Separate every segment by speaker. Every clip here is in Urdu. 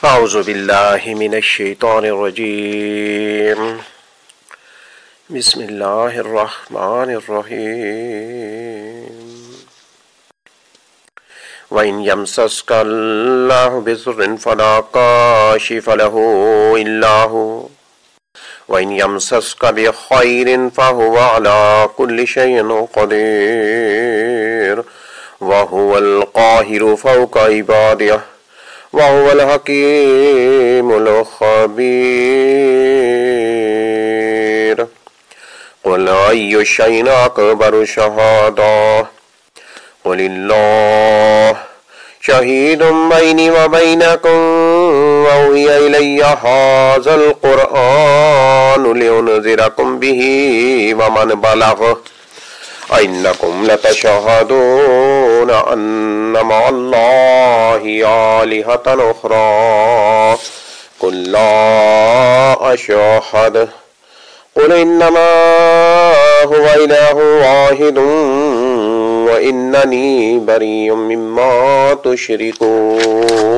Speaker 1: أعوذ بالله من الشيطان الرجيم. بسم الله الرحمن الرحيم. وإن يمسسك الله بضر فلا كاشف له إلا هو وإن يمسسك بخير فهو على كل شيء قدير وهو القاهر فوق عباده وهو الحكيم الخبير. قل أي شيء أكبر شهادة قل الله شهيد بيني وبينكم وأوحي إلي هذا القرآن لأنذركم به ومن بلغ أئنكم لتشهدون أن مع الله آلهة أخرى قل لا أشهد قل إنما هو إله واحد وإنني بريء مما تشركون.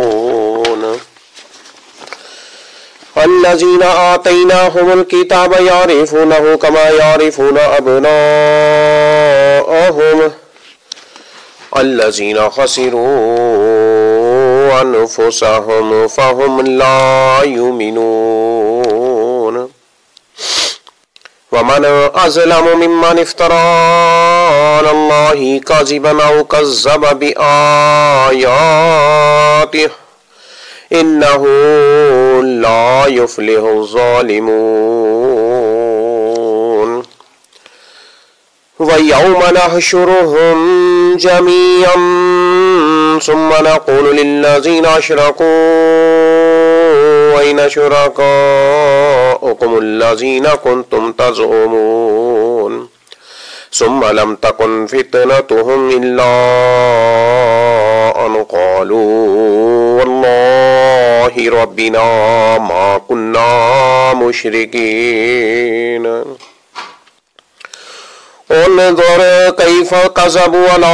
Speaker 1: الذين آتيناهم الكتاب يعرفونه كما يعرفون أبناءهم الذين خسروا أنفسهم فهم لا يؤمنون. ومن أظلم ممن افترى على الله كذبا أو كذب بآياته إنه لا يفلح الظالمون. ويوم نحشرهم جميعا ثم نقول للذين أشركوا أين شركاؤكم الذين كنتم تزعمون ثم لم تكن فتنتهم إلا أن قالوا والله ربنا ما كنا مشركين. انظر كيف كذبوا على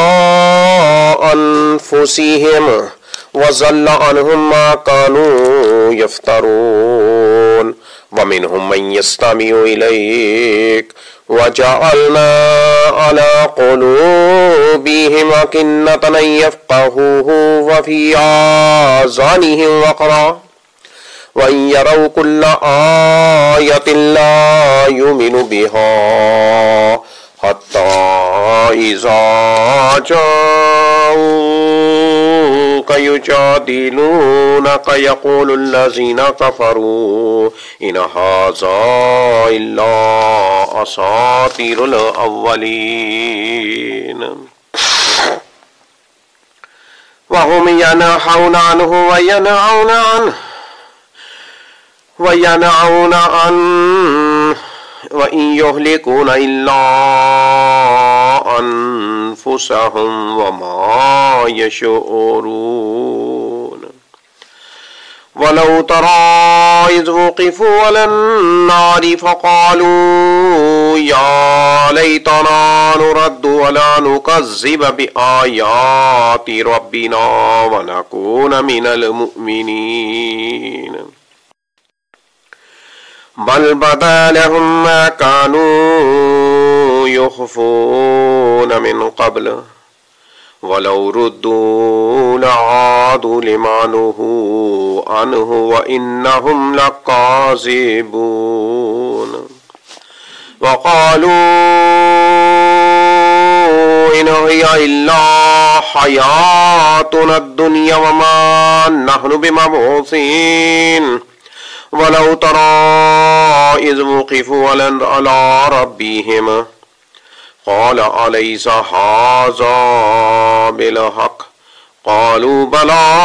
Speaker 1: أنفسهم وضل عنهم ما كانوا يفترون. ومنهم من يستمع إليك وجعلنا على قلوبهم أكنة أن يفقهوه وفي آذانهم وقرا وإن يروا كل آية لا يؤمنوا بها حتى إذا جاءوك يجادلونك يقول الذين كفروا إن هذا إلا أساطير الأولين. وهم ينهون عنه وينهون عنه وإن يهلكون إلا أنفسهم وما يشعرون. ولو ترى إذ وقفوا على النار فقالوا يا ليتنا نرد ولا نكذب بآيات ربنا ونكون من المؤمنين. بل بدا لهم ما كانوا يخفون من قبل ولو ردوا لعادوا لما نهوا عنه وإنهم لكاذبون. وقالوا إن هي إلا حياتنا الدنيا وما نحن بمبعوثين. ولو ترى إذ وقفوا على ربهم قال أليس هذا بالحق قالوا بلى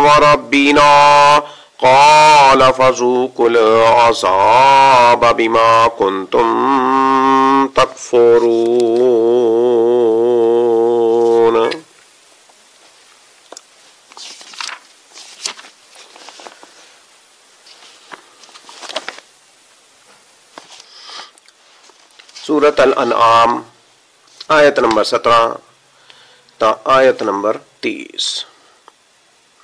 Speaker 1: وربنا قال فذوقوا العذاب بما كنتم تكفرون. سورۃ الانعام آیت نمبر 17 تا آیت نمبر 30.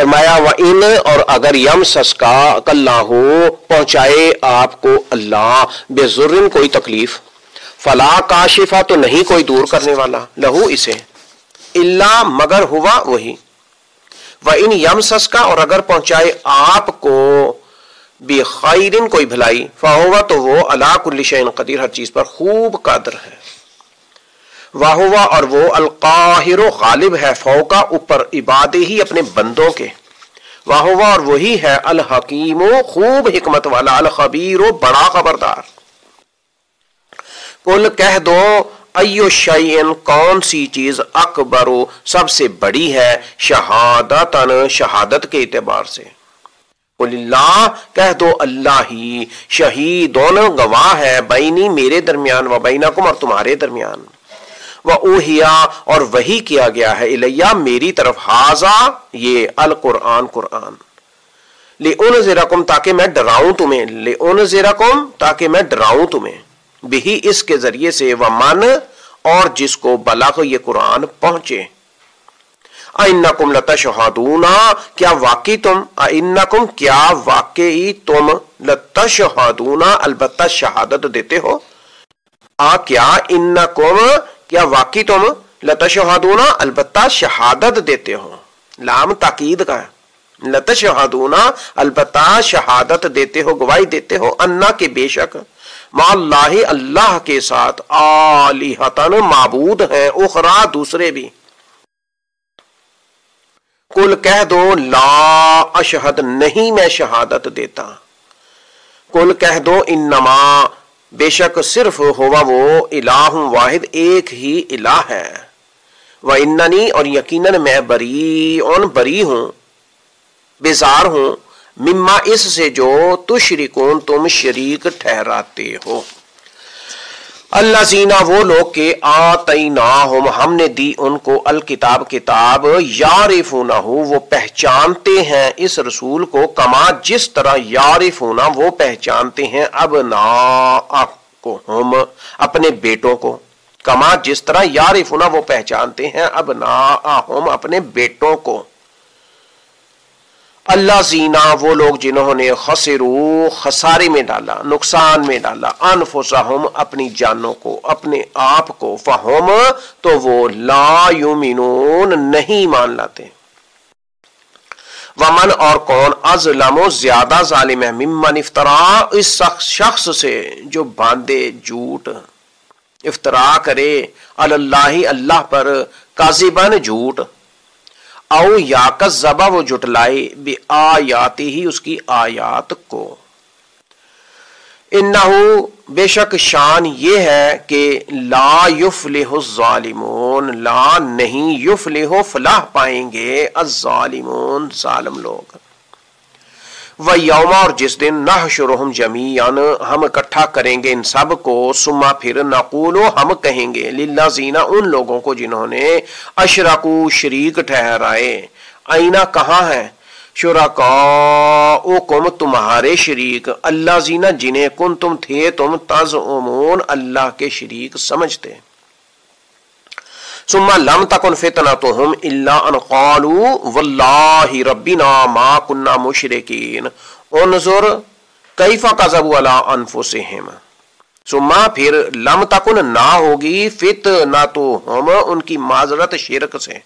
Speaker 1: فرمایا وَإِنْ اور اگر یمسس کا اللہ ہو پہنچائے آپ کو اللہ بِضُرٍ کوئی تکلیف فلا کاشفہ تو نہیں کوئی دور کرنے والا لہو اسے الا مگر ہوا وہی وَإِنْ یمسس کا اور اگر پہنچائے آپ کو بخیر کوئی بھلائی فہوا تو وہ علی کل شیء قدیر ہر چیز پر خوب قادر ہے وَهُوَ اور وہ القاہر غالب ہے فوقا اوپر عبادہ ہی اپنے بندوں کے وَهُوَ اور وہی ہے الحکیم خوب حکمت والا الخبیر بڑا خبردار قل کہہ دو ایو شیء کون سی چیز اکبر سب سے بڑی ہے شہادتن شہادت کے اعتبار سے قل اللہ کہہ دو اللہ ہی شہیدون گواہ ہے بینی میرے درمیان و بینکم اور تمہارے درمیان وَأُوحِيَ اور وحی کیا گیا ہے الیہ میری طرف ہاذا یہ القرآن قرآن لِأُنذِرَكُمْ تاکہ میں ڈراؤں تمہیں لِأُنذِرَكُمْ تاکہ میں ڈراؤں تمہیں بِهِ اس کے ذریعے سے وَمَنْ اور جس کو بلغ یہ قرآن پہنچے اَإِنَّكُمْ لَتَشْهَدُونَ کیا واقعی تم اَإِنَّكُمْ کیا واقعی تم لَتَشْهَدُونَ البتہ شہادت دیتے ہو کیا انکم کیا واقعی تم لتشہدون البتہ شہادت دیتے ہو لام تاکید کا ہے لتشہدون البتہ شہادت دیتے ہو گواہی دیتے ہو انا کے بے شک ما اللہ اللہ کے ساتھ آلہتن معبود ہیں اخرى دوسرے بھی قل کہہ دو لا اشہد نہیں میں شہادت دیتا قل کہہ دو انما بے شک صرف ہوا وہ الہ واحد ایک ہی الہ ہے وَإِنَّنِي اور یقیناً میں بری ہوں بیزار ہوں مما اس سے جو تشرکون تم شریک ٹھہراتے ہو الذین وہ لوگ کے آتیناہم ہم نے دی ان کو الکتاب کتاب یعرفونہ وہ پہچانتے ہیں اس رسول کو کما جس طرح یعرفونہ وہ پہچانتے ہیں ابناءہم اپنے بیٹوں کو کما جس طرح یعرفونہ وہ پہچانتے ہیں ابناءہم اپنے بیٹوں کو اللہ زینا وہ لوگ جنہوں نے خسرو خسارے میں ڈالا نقصان میں ڈالا انفسہم اپنی جانوں کو اپنے آپ کو فہم تو وہ لا یؤمنون نہیں مان لاتے ومن اور کون ازلم زیادہ ظالم ہے ممن افطرا اس شخص سے جو باندھے جھوٹ افطرا کرے اللہ اللہ پر کاذبن جھوٹ او یا کذبا وہ جھٹلائے بی آیاتی ہی اس کی آیات کو انہو بے شک شان یہ ہے کہ لا یفلح الظالمون لا نہیں یفلح فلاح پائیں گے الظالمون ظالم لوگ وَيَوْمَ اور جس دن نحشرہم جمیعاً ہم اکٹھا کریں گے ان سب کو ثم پھر نقولو ہم کہیں گے للذین ان لوگوں کو جنہوں نے اشرکو شریک ٹھہرائے اینا کہاں ہے شرکاؤکم تمہارے شریک الذین جنہیں کنتم تھے تم تزعمون اللہ کے شریک سمجھتے ثم لم تکن فتنتهم الا ان قالوا والله ربنا ما كنا مشرکین انظر کیف کذبوا على انفسهم ثم پھر لم تکن نہ ہوگی فتنتهم ان کی معذرت شرک سے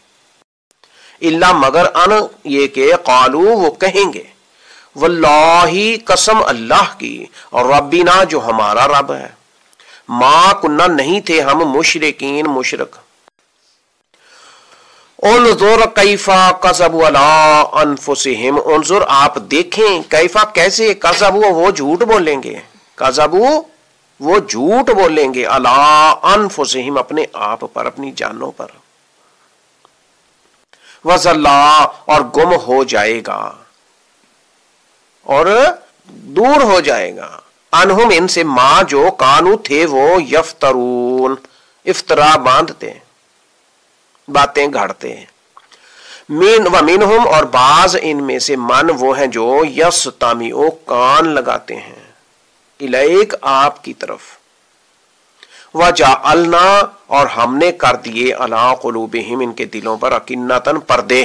Speaker 1: الا مگر ان یہ کہ قالوا وہ کہیں گے واللہ قسم اللہ کی اور ربنا جو ہمارا رب ہے ما کنا نہیں تھے ہم مشرکین مشرک انظر کیفا کذبوا علی انفسہم انظر آپ دیکھیں کیفا کیسے کذبوا وہ جھوٹ بولیں گے کذبوا وہ جھوٹ بولیں گے علی انفسہم اپنے آپ پر اپنی جانوں پر وَظَلَّا اور گم ہو جائے گا اور دور ہو جائے گا انہم ان سے ما جو کانو تھے وہ یفترون افطرا باندھتے باتیں گھڑتے ومنہم اور بعض ان میں سے من وہ ہیں جو یستمعون کان لگاتے ہیں الیک آپ کی طرف وجعلنا اور ہم نے کر دیے علی قلوبہم ان کے دلوں پر اکنتن پردے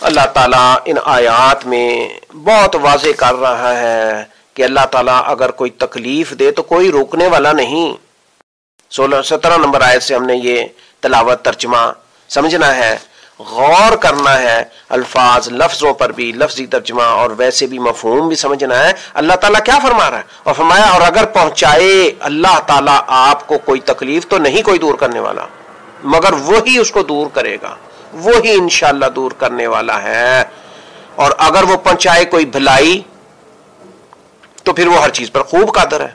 Speaker 1: اللہ تعالیٰ ان آیات میں بہت واضح کر رہا ہے کہ اللہ تعالیٰ اگر کوئی تکلیف دے تو کوئی روکنے والا نہیں۔ 17 نمبر آیت سے ہم نے یہ تلاوت ترجمہ سمجھنا ہے، غور کرنا ہے، الفاظ لفظوں پر بھی لفظی ترجمہ اور ویسے بھی مفہوم بھی سمجھنا ہے اللہ تعالیٰ کیا فرما رہا ہے۔ اور فرمایا اور اگر پہنچائے اللہ تعالیٰ آپ کو کوئی تکلیف تو نہیں کوئی دور کرنے والا، مگر وہی اس کو دور کرے گا، وہی انشاءاللہ دور کرنے والا ہے۔ اور اگر وہ پہنچائے کوئی بھلائی تو پھر وہ ہر چیز پر خوب قادر ہے۔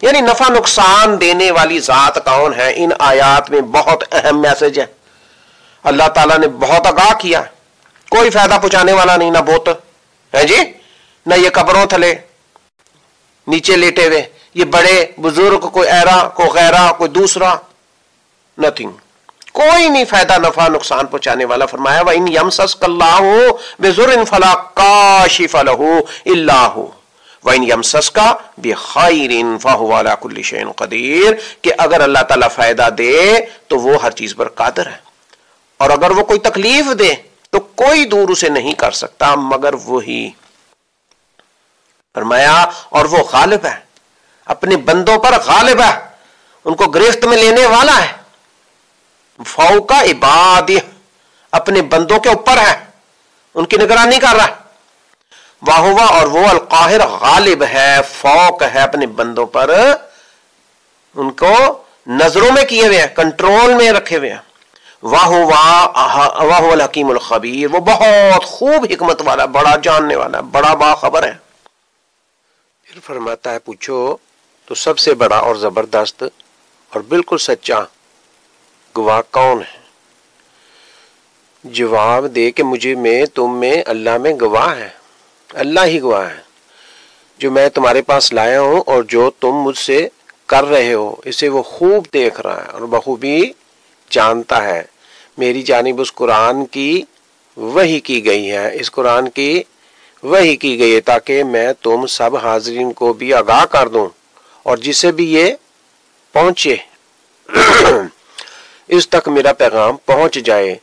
Speaker 1: یعنی نفع نقصان دینے والی ذات کون ہے، ان آیات میں بہت اہم میسج ہے۔ اللہ تعالیٰ نے بہت آگاہ کیا، کوئی فائدہ پہنچانے والا نہیں، نہ بت ہے جی، نہ یہ قبروں تھلے نیچے لیٹے ہوئے یہ بڑے بزرگ، کوئی ایرا کوئی غیرہ کوئی دوسرا، نتھنگ، کوئی نہیں فائدہ نفع نقصان پہنچانے والا۔ فرمایا وَإِنْ يَمْسَسْكَ اللَّهُ بِضُرٍّ فَلَا كَاشِفَ لَهُ إِلَّا هُوَ وَإِنْ يَمْسَسْكَ بِخَيْرٍ فَهُوَ عَلَى كُلِّ شَيْءٍ قَدِيرٌ، کہ اگر اللہ تعالیٰ فائدہ دے تو وہ ہر چیز پر قادر ہے، اور اگر وہ کوئی تکلیف دے تو کوئی دور اسے نہیں کر سکتا مگر وہی۔ فرمایا اور وہ غالب ہے، اپنے بندوں پر غالب ہے، ان کو گرفت میں لینے والا ہے، فوق عبادہ، اپنے بندوں کے اوپر ہے، ان کی نگرانی کر رہا ہے۔ واہوا، اور وہ القاہر، غالب ہے، فوق ہے اپنے بندوں پر، ان کو نظروں میں کیے ہوئے ہیں، کنٹرول میں رکھے ہوئے ہیں۔ واہوا الحکیم الخبیر، وہ بہت خوب حکمت والا، بڑا جاننے والا، بڑا باخبر ہے۔ پھر فرماتا ہے پوچھو تو سب سے بڑا اور زبردست اور بالکل سچا گواہ کون ہے؟ جواب دے کہ مجھے میں، تم میں، اللہ میں گواہ ہے، اللہ ہی گواہ ہے، جو میں تمہارے پاس لایا ہوں اور جو تم مجھ سے کر رہے ہو اسے وہ خوب دیکھ رہا ہے اور بخوبی جانتا ہے۔ میری جانب اس قرآن کی وحی کی گئی ہے، اس قرآن کی وحی کی گئی ہے تاکہ میں تم سب حاضرین کو بھی آگاہ کر دوں اور جسے بھی یہ پہنچے اس تک میرا پیغام پہنچ جائے۔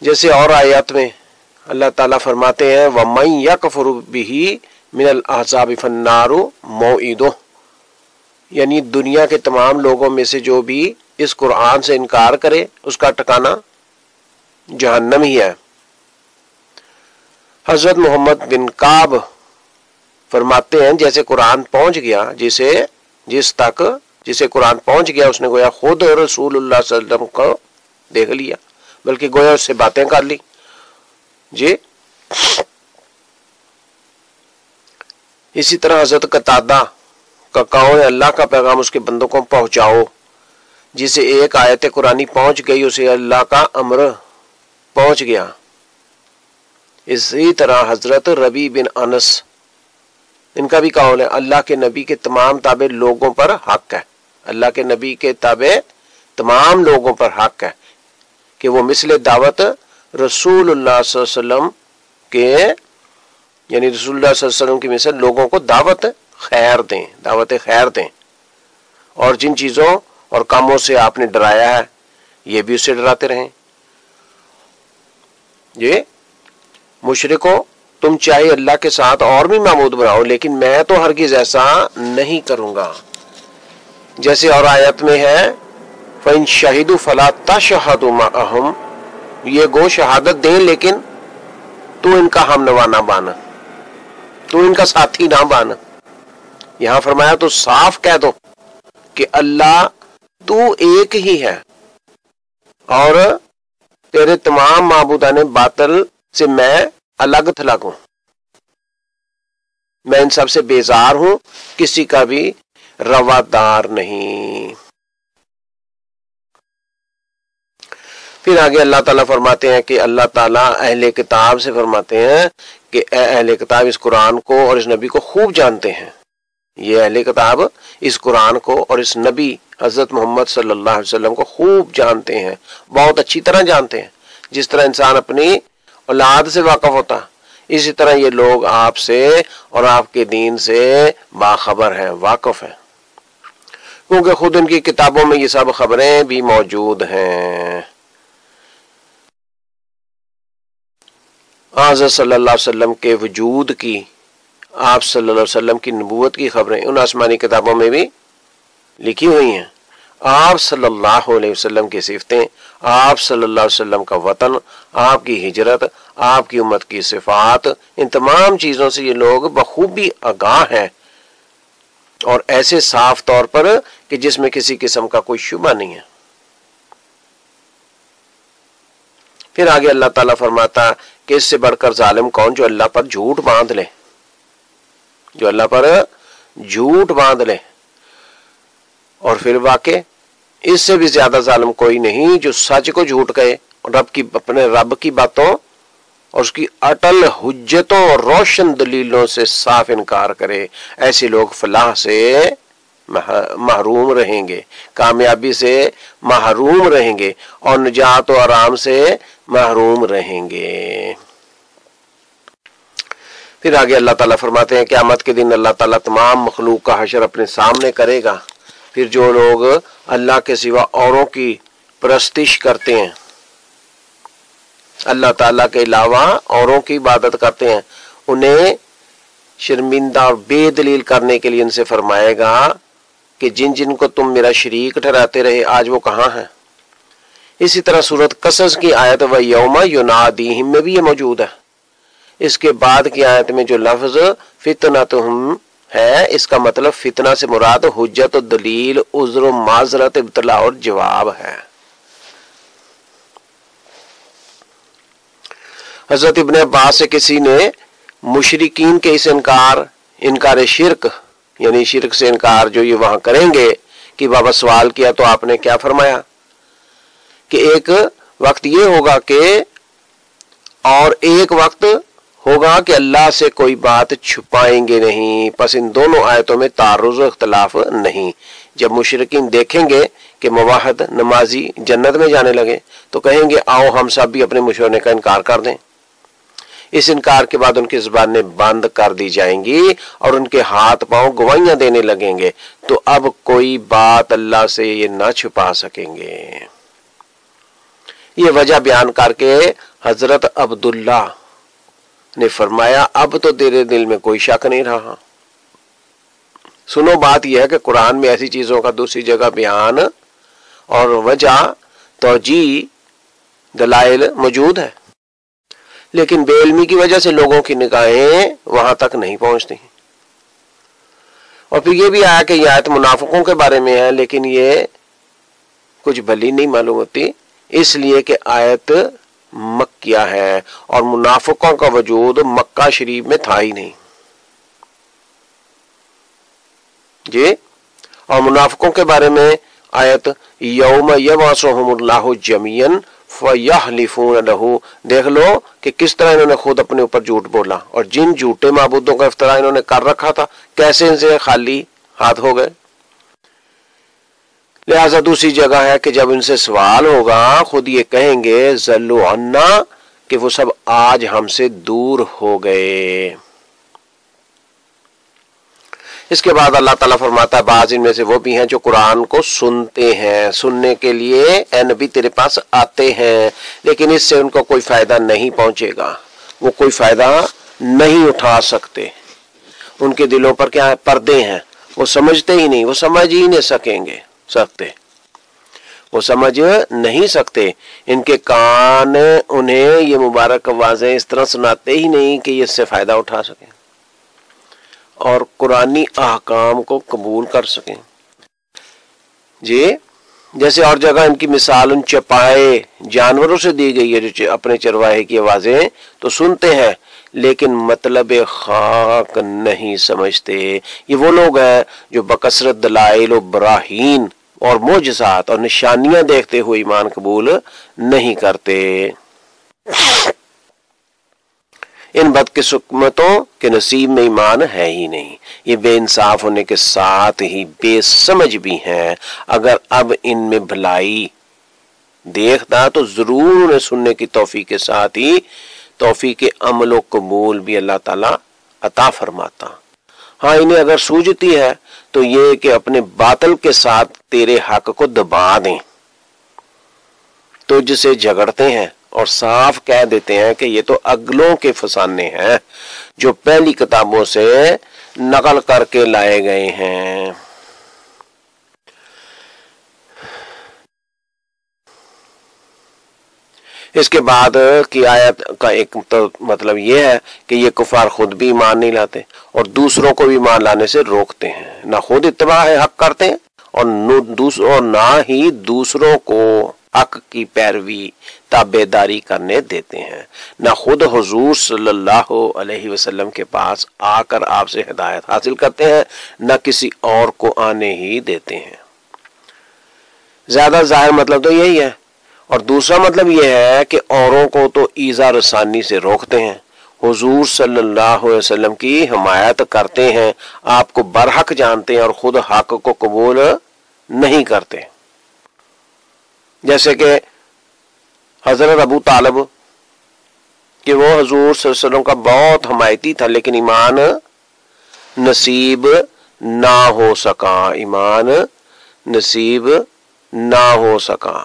Speaker 1: جیسے اور آیات میں اللہ تعالیٰ فرماتے ہیں وَمَن يَكْفُرُ بِهِ مِنَ الْأَحْزَابِ فَالنَّارُ مَوْعِدُهُ، یعنی دنیا کے تمام لوگوں میں سے جو بھی اس قرآن سے انکار کرے اس کا ٹھکانہ جہنم ہی ہے۔ حضرت محمد بن کعب فرماتے ہیں جیسے قرآن پہنچ گیا، جسے قرآن پہنچ گیا اس نے گویا خود رسول اللہ صلی اللہ علیہ وسلم کو دیکھ لیا، بلکہ گویا اس سے باتیں کر لی جی۔ اسی طرح حضرت قتادہ کا قول ہے اللہ کا پیغام اس کے بندوں کو پہنچاؤ، جسے ایک آیت قرآنی پہنچ گئی اسے اللہ کا امر پہنچ گیا۔ اسی طرح حضرت ربی بن انس، ان کا بھی قول ہے اللہ کے نبی کے تمام تابع لوگوں پر حق ہے، اللہ کے نبی کے تابع تمام لوگوں پر حق ہے کہ وہ مثل دعوت رسول اللہ صلی اللہ علیہ وسلم کے، یعنی رسول اللہ صلی اللہ علیہ وسلم کی مثل لوگوں کو دعوت خیر دیں، دعوت خیر دیں، اور جن چیزوں اور کاموں سے آپ نے ڈرایا ہے یہ بھی اس سے ڈراتے رہیں۔ یہ مشرکو تم چاہے اللہ کے ساتھ اور بھی معبود بناؤ لیکن میں تو ہرگز ایسا نہیں کروں گا۔ جیسے اور آیت میں ہے فَإِن شَهِدُوا فَلَا تَشْهَدُ مَعَهُمْ، یہ گو شہادت دیں لیکن تو ان کا ہم نوا نہ بانا، تو ان کا ساتھی نہ بانا۔ یہاں فرمایا تو صاف کہہ دو کہ اللہ تو ایک ہی ہے اور تیرے تمام معبودان باطل سے میں الگ تھلگ ہوں، میں ان سب سے بیزار ہوں، کسی کا بھی روادار نہیں۔ پھر آگے اللہ تعالیٰ فرماتے ہیں کہ اللہ تعالیٰ اہل کتاب سے فرماتے ہیں کہ اے اہل کتاب اس قرآن کو اور اس نبی کو خوب جانتے ہیں۔ یہ اہل کتاب اس قرآن کو اور اس نبی حضرت محمد صلی اللہ علیہ وسلم کو خوب جانتے ہیں، بہت اچھی طرح جانتے ہیں۔ جس طرح انسان اپنی اولاد سے واقف ہوتا اسی طرح یہ لوگ آپ سے اور آپ کے دین سے باخبر ہیں، واقف ہیں، کیونکہ خود ان کی کتابوں میں یہ سب خبریں بھی موجود ہیں۔ حضرت صلی اللہ علیہ وسلم کے وجود کی، آپ صلی اللہ علیہ وسلم کی نبوت کی خبریں ان آسمانی کتابوں میں بھی لکھی ہوئی ہیں۔ آپ صلی اللہ علیہ وسلم کی صفتیں، آپ صلی اللہ علیہ وسلم کا وطن، آپ کی ہجرت، آپ کی امت کی صفات، ان تمام چیزوں سے یہ لوگ بخوبی آگاہ ہیں، اور ایسے صاف طور پر کہ جس میں کسی قسم کا کوئی شبہ نہیں ہے۔ پھر آگے اللہ تعالیٰ فرماتا کہ اس سے بڑھ کر ظالم کون جو اللہ پر جھوٹ باندھ لے، جو اللہ پر جھوٹ باندھ لے، اور پھر واقع اس سے بھی زیادہ ظالم کوئی نہیں جو سچ کو جھوٹ کہے، اپنے رب کی باتوں اور اس کی اٹل حجتوں اور روشن دلیلوں سے صاف انکار کرے۔ ایسے لوگ فلاح سے محروم رہیں گے، کامیابی سے محروم رہیں گے، اور نجات و آرام سے محروم رہیں گے۔ پھر آگے اللہ تعالیٰ فرماتے ہیں قیامت کے دن اللہ تعالیٰ تمام مخلوق کا حشر اپنے سامنے کرے گا۔ پھر جو لوگ اللہ کے سوا اوروں کی پرستش کرتے ہیں، اللہ تعالیٰ کے علاوہ اوروں کی عبادت کرتے ہیں، انہیں شرمندہ اور بے دلیل کرنے کے لیے ان سے فرمائے گا کہ جن جن کو تم میرا شریک ٹھہراتے رہے آج وہ کہاں ہیں۔ اسی طرح سورۃ قصص کی آیت وَيَوْمَ يُنَادِيهِمْ میں بھی یہ موجود ہے۔ اس کے بعد کی آیت میں جو لفظ فِتْنَتُهُمْ ہے، اس کا مطلب فتنہ سے مراد حجت و دلیل، عذر و معذرت، ابتلاء اور جواب ہے۔ حضرت ابن عباس سے کسی نے مشرکین کے اس انکار شرک، یعنی شرک سے انکار جو یہ وہاں کریں گے کہ بابا سوال کیا، تو آپ نے کیا فرمایا کہ ایک وقت یہ ہوگا کہ، اور ایک وقت ہوگا کہ اللہ سے کوئی بات چھپائیں گے نہیں، پس ان دونوں آیتوں میں تعارض و اختلاف نہیں۔ جب مشرکین دیکھیں گے کہ موحد نمازی جنت میں جانے لگے تو کہیں گے آؤ ہم سب بھی اپنے مشرکین کا انکار کر دیں۔ اس انکار کے بعد ان کی زبانیں بند کر دی جائیں گی اور ان کے ہاتھ پاؤں گواہیاں دینے لگیں گے، تو اب کوئی بات اللہ سے یہ نہ چھپا سکیں گے۔ یہ وجہ بیان کر کے حضرت عبداللہ نے فرمایا اب تو تیرے دل میں کوئی شک نہیں رہا۔ سنو، بات یہ ہے کہ قرآن میں ایسی چیزوں کا دوسری جگہ بیان اور وجہ توجیہ دلائل موجود ہے، لیکن بے علمی کی وجہ سے لوگوں کی نگاہیں وہاں تک نہیں پہنچتی۔ اور پھر یہ بھی آیا کہ یہ آیت منافقوں کے بارے میں ہے، لیکن یہ کچھ بھلی نہیں معلوم ہوتی، اس لیے کہ آیت مکیہ ہے اور منافقوں کا وجود مکہ شریف میں تھا ہی نہیں جی۔ اور منافقوں کے بارے میں آیت یوم یبعثہم اللہ جمیعا فیحلفون لہ، دیکھ لو کہ کس طرح انہوں نے خود اپنے اوپر جھوٹ بولا، اور جن جھوٹے معبودوں کا افتراء انہوں نے کر رکھا تھا کیسے ان سے خالی ہاتھ ہو گئے۔ لہذا دوسری جگہ ہے کہ جب ان سے سوال ہوگا خود یہ کہیں گے ذلوا عنا، کہ وہ سب آج ہم سے دور ہو گئے۔ اس کے بعد اللہ تعالیٰ فرماتا ہے بعض ان میں سے وہ بھی ہیں جو قرآن کو سنتے ہیں، سننے کے لیے اے نبی تیرے پاس آتے ہیں، لیکن اس سے ان کو کوئی فائدہ نہیں پہنچے گا، وہ کوئی فائدہ نہیں اٹھا سکتے۔ ان کے دلوں پر کیا ہے؟ پردے ہیں، وہ سمجھتے ہی نہیں، وہ سمجھ ہی نہیں سکتے، وہ سمجھ نہیں سکتے۔ ان کے کان انہیں یہ مبارک آوازیں اس طرح سناتے ہی نہیں کہ یہ اس سے فائدہ اٹھا سکیں اور قرآنی احکام کو قبول کر سکیں جی۔ جیسے اور جگہ ان کی مثال ان چپائے جانوروں سے دی گئی ہے جو اپنے چرواہے کی آوازیں تو سنتے ہیں لیکن مطلب خاک نہیں سمجھتے۔ یہ وہ لوگ ہیں جو بکثرت دلائل و براہین اور معجزات اور نشانیاں دیکھتے ہوئے ایمان قبول نہیں کرتے۔ ان بدقسمتوں کے نصیب میں ایمان ہے ہی نہیں، یہ بے انصاف ہونے کے ساتھ ہی بے سمجھ بھی ہیں۔ اگر اب ان میں بھلائی دیکھتا تو ضرور انہیں سننے کی توفیق کے ساتھ ہی توفیق عمل و قبول بھی اللہ تعالیٰ عطا فرماتا۔ ہاں انہیں اگر سوجتی ہے تو یہ کہ اپنے باطل کے ساتھ تیرے حق کو دبا دیں، تجھ سے جھگڑتے ہیں اور صاف کہہ دیتے ہیں کہ یہ تو اگلوں کے فسانے ہیں جو پہلی کتابوں سے نقل کر کے لائے گئے ہیں۔ اس کے بعد کی آیت کا ایک مطلب یہ ہے کہ یہ کفار خود بھی ایمان نہیں لاتے اور دوسروں کو بھی ایمان لانے سے روکتے ہیں، نہ خود اتباع حق کرتے ہیں اور نہ ہی دوسروں کو حق کی پیروی تابع داری کرنے دیتے ہیں، نہ خود حضور صلی اللہ علیہ وسلم کے پاس آ کر آپ سے ہدایت حاصل کرتے ہیں، نہ کسی اور کو آنے ہی دیتے ہیں۔ زیادہ ظاہر مطلب تو یہی ہے، اور دوسرا مطلب یہ ہے کہ اوروں کو تو ایذا رسانی سے روکتے ہیں، حضور صلی اللہ علیہ وسلم کی حمایت کرتے ہیں، آپ کو برحق جانتے ہیں اور خود حق کو قبول نہیں کرتے، جیسے کہ حضرت ابو طالب کہ وہ حضور صلی اللہ علیہ وسلم کا بہت حمایتی تھا لیکن ایمان نصیب نہ ہو سکا، ایمان نصیب نہ ہو سکا۔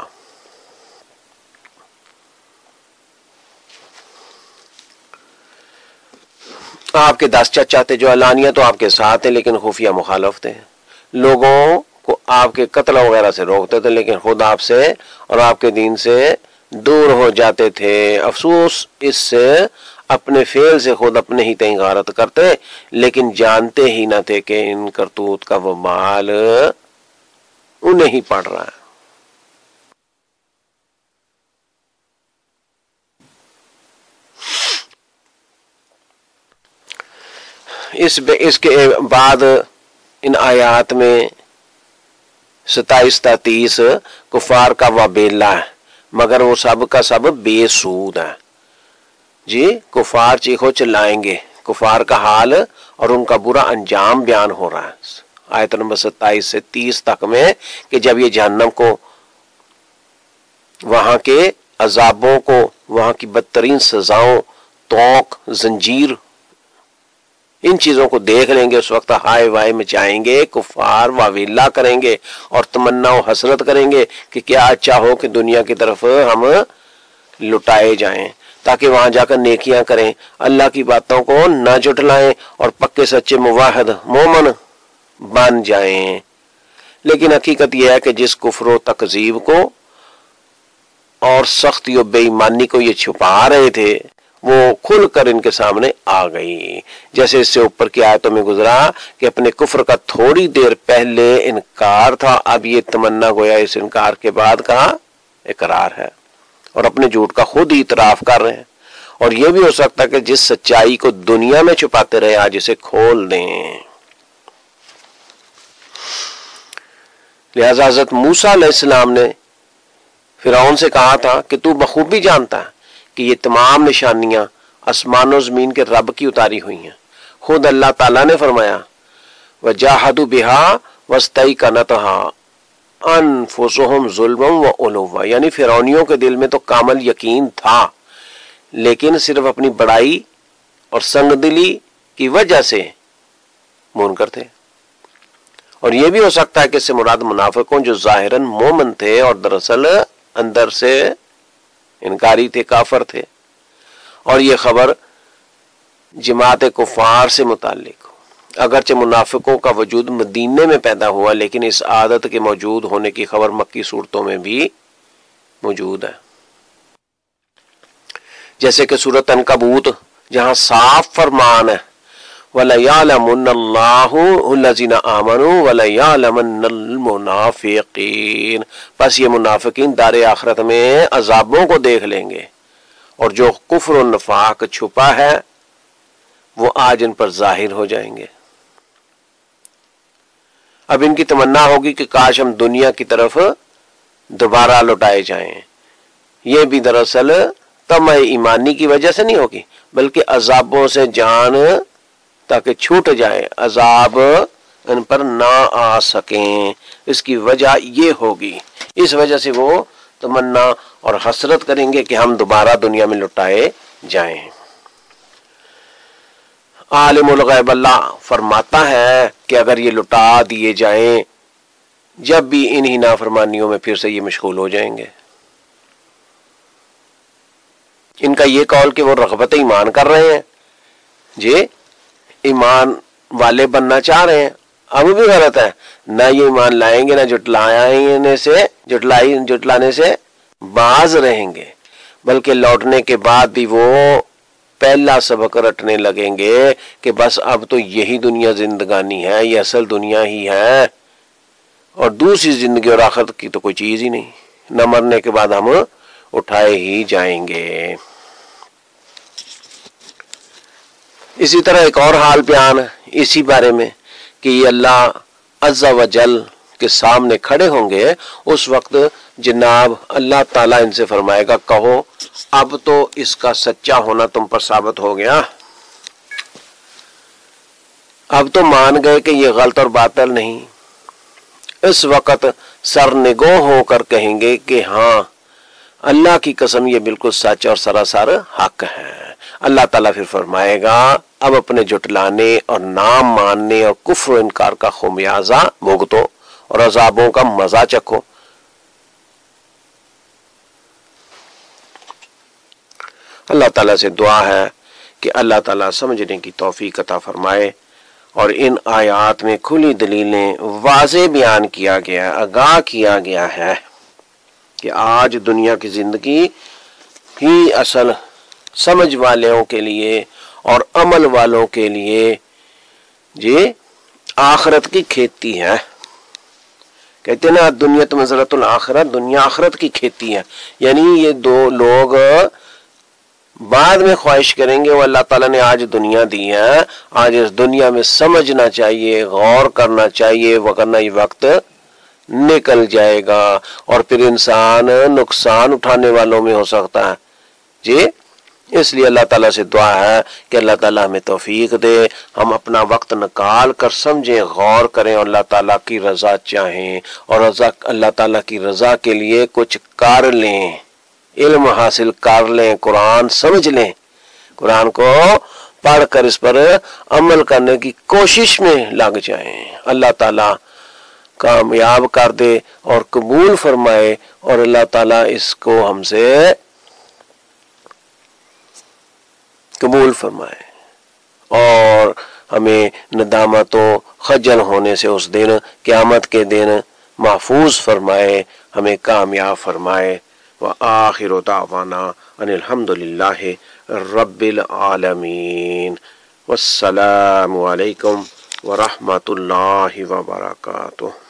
Speaker 1: آپ کے 10 چچا تھے جو علانیہ تو آپ کے ساتھ ہیں لیکن خفیہ مخالف تھے، لوگوں کو آپ کے قتل وغیرہ سے روکتے تھے لیکن خود آپ سے اور آپ کے دین سے دور ہو جاتے تھے۔ افسوس اس سے اپنے فعل سے خود اپنے ہی تئیں غارت کرتے لیکن جانتے ہی نہ تھے کہ ان کرتوت کا وبال انہیں ہی پڑ رہا ہے۔ اس کے بعد ان آیات میں 27-30 کفار کا وبیلہ ہے، مگر وہ سب کا سب بے سود ہے۔ جی کفار چیخو چلائیں گے، کفار کا حال اور ان کا برا انجام بیان ہو رہا ہے آیت نمبر 27 سے 30 تک میں، کہ جب یہ جہنم کو، وہاں کے عذابوں کو، وہاں کی بدترین سزاؤں، توق، زنجیر، ان چیزوں کو دیکھ لیں گے، اس وقت ہائے وائے مچائیں گے، کفار واویلا کریں گے اور تمنا و حسرت کریں گے کہ کیا اچھا ہو کہ دنیا کی طرف ہم لٹائے جائیں تاکہ وہاں جا کر نیکیاں کریں، اللہ کی باتوں کو نہ جھٹلائیں اور پکے سچے موحد مومن بن جائیں۔ لیکن حقیقت یہ ہے کہ جس کفر و تکذیب کو اور سختی و بے ایمانی کو یہ چھپا رہے تھے وہ کھل کر ان کے سامنے آ گئی، جیسے اس سے اوپر کی آیتوں میں گزرا کہ اپنے کفر کا تھوڑی دیر پہلے انکار تھا، اب یہ تمنا گویا اس انکار کے بعد کا اقرار ہے اور اپنے جھوٹ کا خود ہی اعتراف کر رہے ہیں۔ اور یہ بھی ہو سکتا ہے کہ جس سچائی کو دنیا میں چھپاتے رہے آج اسے کھول دیں۔ لہذا حضرت موسیٰ علیہ السلام نے فرعون سے کہا تھا کہ تو بخوبی جانتا ہے کہ یہ تمام نشانیاں آسمان و زمین کے رب کی اتاری ہوئی ہیں۔ خود اللہ تعالیٰ نے فرمایا وَجَاهَدُوا بِهَا وَاسْتَيْقَنَتْهَا أَنفُسُهُمْ ظُلْمًا وَعُلُوًّا، یعنی فرعونیوں کے دل میں تو کامل یقین تھا لیکن صرف اپنی بڑائی اور سنگ دلی کی وجہ سے منکر تھے۔ اور یہ بھی ہو سکتا ہے کہ اس سے مراد منافقوں جو ظاہراً مومن تھے اور دراصل اندر سے انکاری تھے، کافر تھے، اور یہ خبر جماعت کفار سے متعلق ہو۔ اگرچہ منافقوں کا وجود مدینے میں پیدا ہوا لیکن اس عادت کے موجود ہونے کی خبر مکی صورتوں میں بھی موجود ہے، جیسے کہ سورۃ عنکبوت جہاں صاف فرمان ہے وَلَيَعْلَمُنَّ اللَّهُ الَّذِينَ آمَنُوا وَلَيَعْلَمَنَّ الْمُنَافِقِينَ، پس یہ منافقین دار آخرت میں عذابوں کو دیکھ لیں گے اور جو کفر و نفاق چھپا ہے وہ آج ان پر ظاہر ہو جائیں گے۔ اب ان کی تمنا ہوگی کہ کاش ہم دنیا کی طرف دوبارہ لوٹائے جائیں، یہ بھی دراصل طمع ایمانی کی وجہ سے نہیں ہوگی بلکہ عذابوں سے جان تاکہ چھوٹ جائے، عذاب ان پر نہ آ سکیں، اس کی وجہ یہ ہوگی، اس وجہ سے وہ تمنا اور حسرت کریں گے کہ ہم دوبارہ دنیا میں لٹائے جائیں۔ عالم الغیب اللہ فرماتا ہے کہ اگر یہ لٹا دیے جائیں جب بھی انہی نافرمانیوں میں پھر سے یہ مشغول ہو جائیں گے۔ ان کا یہ قول کہ وہ رغبت ایمان کر رہے ہیں جی، ایمان والے بننا چاہ رہے ہیں، اب بھی غلط ہے. نہ یہ ایمان لائیں گے، نہ جٹلانے سے باز رہیں گے، بلکہ لوٹنے کے بعد بھی وہ پہلا سبق رٹنے لگیں گے کہ بس اب تو یہی دنیا زندگانی ہے، یہ اصل دنیا ہی ہے، اور دوسری زندگی اور آخرت کی تو کوئی چیز ہی نہیں، نہ مرنے کے بعد ہم اٹھائے ہی جائیں گے. اسی طرح ایک اور حال بیان اسی بارے میں کہ یہ اللہ عز و جل کے سامنے کھڑے ہوں گے، اس وقت جناب اللہ تعالیٰ ان سے فرمائے گا کہو اب تو اس کا سچا ہونا تم پر ثابت ہو گیا، اب تو مان گئے کہ یہ غلط اور باطل نہیں. اس وقت سرنگو ہو کر کہیں گے کہ ہاں اللہ کی قسم یہ بالکل سچ اور سراسر حق ہے. اللہ تعالیٰ پھر فرمائے گا اب اپنے جھٹلانے اور نام ماننے اور کفر و انکار کا خمیازہ بھگتو اور عذابوں کا مزہ چکھو. اللہ تعالیٰ سے دعا ہے کہ اللہ تعالیٰ سمجھنے کی توفیق عطا فرمائے، اور ان آیات میں کھلی دلیلیں واضح بیان کیا گیا، آگاہ کیا گیا ہے کہ آج دنیا کی زندگی ہی اصل سمجھ والوں کے لیے اور عمل والوں کے لیے جی آخرت کی کھیتی ہے. کہتے ہیں نا دنیا تو مزرعۃ الآخرت، دنیا آخرت کی کھیتی ہے. یعنی یہ دو لوگ بعد میں خواہش کریں گے وہ اللہ تعالیٰ نے آج دنیا دی ہے، آج اس دنیا میں سمجھنا چاہیے، غور کرنا چاہیے، ورنہ یہ وقت نکل جائے گا اور پھر انسان نقصان اٹھانے والوں میں ہو سکتا ہے جی. اس لیے اللہ تعالیٰ سے دعا ہے کہ اللہ تعالیٰ ہمیں توفیق دے، ہم اپنا وقت نکال کر سمجھیں، غور کریں اور اللہ تعالیٰ کی رضا چاہیں، اور اللہ تعالیٰ کی رضا کے لیے کچھ کر لیں، علم حاصل کر لیں، قرآن سمجھ لیں، قرآن کو پڑھ کر اس پر عمل کرنے کی کوشش میں لگ جائیں. اللہ تعالیٰ کامیاب کر دے اور قبول فرمائے، اور اللہ تعالیٰ اس کو ہم سے قبول فرمائے اور ہمیں ندامت و خجل ہونے سے اس دن قیامت کے دن محفوظ فرمائے، ہمیں کامیاب فرمائے. وآخر دعوانا ان الحمد للہ رب العالمین. والسلام علیکم ورحمۃ اللہ وبرکاتہ.